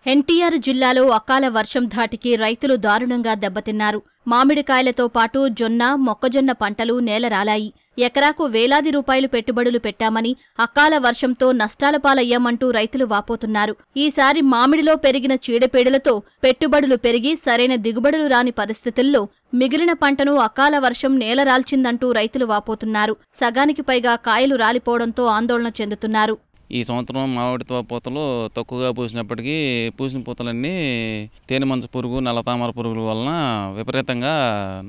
ఎన్టీఆర్ జిల్లాలో అకాల వర్షం ధాటికి రైతులు దారుణంగా దెబ్బతిన్నారు. మామిడికాయలతో పాటు జొన్న, మొక్కజొన్న పంటలు నేలరాలాయి. ఎకరాకు వేలాది రూపాయలు పెట్టుబడులు పెట్టామని అకాల వర్షంతో నష్టాల పాలయ్యామంటూ రైతులు వాపోతున్నారు. ఈసారి మామిడిలో పెరిగిన చీడపీడలతో పెట్టుబడులు పెరిగి సరైన దిగుబడులు రాని పరిస్థితుల్లో మిగిలిన పంటను అకాల వర్షం నేలరాల్చిందంటూ రైతులు వాపోతున్నారు. సగానికి పైగా కాయలు రాలిపోవడంతో ఆందోళన చెందుతున్నారు. ఈ సంవత్సరం మామిడి పూతలు తక్కువగా పూసినప్పటికీ పూసిన పూతలన్నీ తేనె మంచు పురుగు, నల్ల తామర పురుగుల వలన విపరీతంగా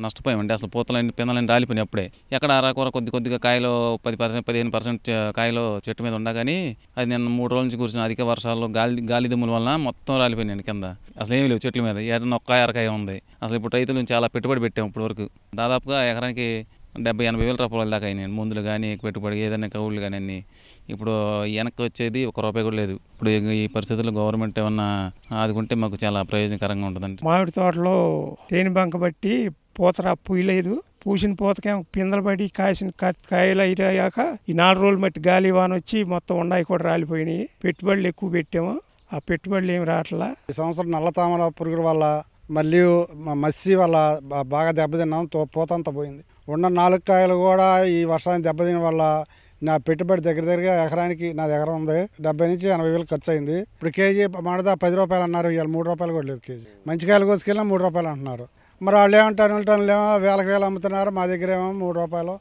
నష్టపోయామండి. అసలు పూతలన్నీ పిందలన్నీ రాలిపోయినాయి. అప్పుడే ఎక్కడ అరాకూర కొద్దిగా కాయలు 10%, 15% కాయలు చెట్టు మీద ఉండగాని అది నిన్న 3 రోజుల నుంచి కురిసిన అధిక వర్షాలు, గాలి దుమ్ముల వలన మొత్తం రాలిపోయినాయండి కింద. అసలు ఏమీ లేవు చెట్ల మీద. ఏదైనా ఒక్క అరకాయ ఉంది. అసలు ఇప్పుడు రైతులు చాలా పెట్టుబడి పెట్టాము. ఇప్పటి వరకు దాదాపుగా ఎకరానికి 70-80 వేల రూపాయల దాకా అయినాయి. మందులు కానీ, పెట్టుబడి ఏదైనా కవుళ్ళు కానీ అన్నీ. ఇప్పుడు వెనక్కి వచ్చేది ₹1 కూడా లేదు. ఇప్పుడు ఈ పరిస్థితుల్లో గవర్నమెంట్ ఏమన్నా ఆదుకుంటే మాకు చాలా ప్రయోజనకరంగా ఉంటుందండి. మామిడి తోటలో తేనె బంక బట్టి పూత పూయలేదు. పూసిన పూతకేమో పిందలు పడి కాసిన కాయలు అయ్యాక ఈ 4 రోజులు మట్టి గాలి వాన వచ్చి మొత్తం ఉండాయి కూడా రాలిపోయినాయి. పెట్టుబడులు ఎక్కువ పెట్టాము. ఆ పెట్టుబడులు ఏమి రావట్లా. ఈ సంవత్సరం నల్ల తామర పురుగుల వల్ల మళ్ళీ మస్సి వల్ల బాగా దెబ్బతిన్నాం. పూతంతా పోయింది. ఉన్న 4 కాయలు కూడా ఈ వర్షానికి దెబ్బతిన వల్ల నా పెట్టుబడి దగ్గరగా ఎకరానికి, నా దగ్గర ఉంది 70 నుంచి 80 వేలు ఖర్చు అయింది. ఇప్పుడు కేజీ మామిడిదా ₹10 అన్నారు. ఇవాళ ₹3 కూడా లేదు కేజీ. మంచి కాయలు కోసుకెళ్ళినా ₹3 అంటున్నారు. మరి వాళ్ళు ఏమంటారు, ఏమో వేలకు అమ్ముతున్నారు. మా దగ్గర ఏమో ₹3,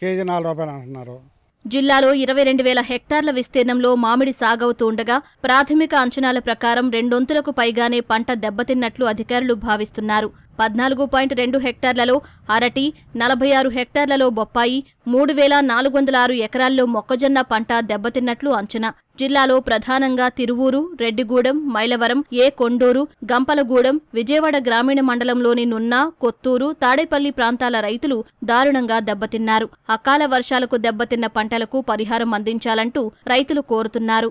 కేజీ ₹4 అంటున్నారు. జిల్లాలో 22,000 హెక్టార్ల విస్తీర్ణంలో మామిడి సాగవుతూ ఉండగా ప్రాథమిక అంచనాల ప్రకారం 2 వంతులకు పైగానే పంట దెబ్బతిన్నట్లు అధికారులు భావిస్తున్నారు. 14.2 హెక్టార్లలో అరటి, 46 హెక్టార్లలో బొప్పాయి, 3,406 ఎకరాల్లో మొక్కజొన్న పంట దెబ్బతిన్నట్లు అంచనా. జిల్లాలో ప్రధానంగా తిరువూరు, రెడ్డిగూడెం, మైలవరం, కొండూరు, గంపలగూడెం, విజయవాడ గ్రామీణ మండలంలోని నున్న, కొత్తూరు, తాడేపల్లి ప్రాంతాల రైతులు దారుణంగా దెబ్బతిన్నారు. అకాల వర్షాలకు దెబ్బతిన్న పంటలకు పరిహారం అందించాలంటూ రైతులు కోరుతున్నారు.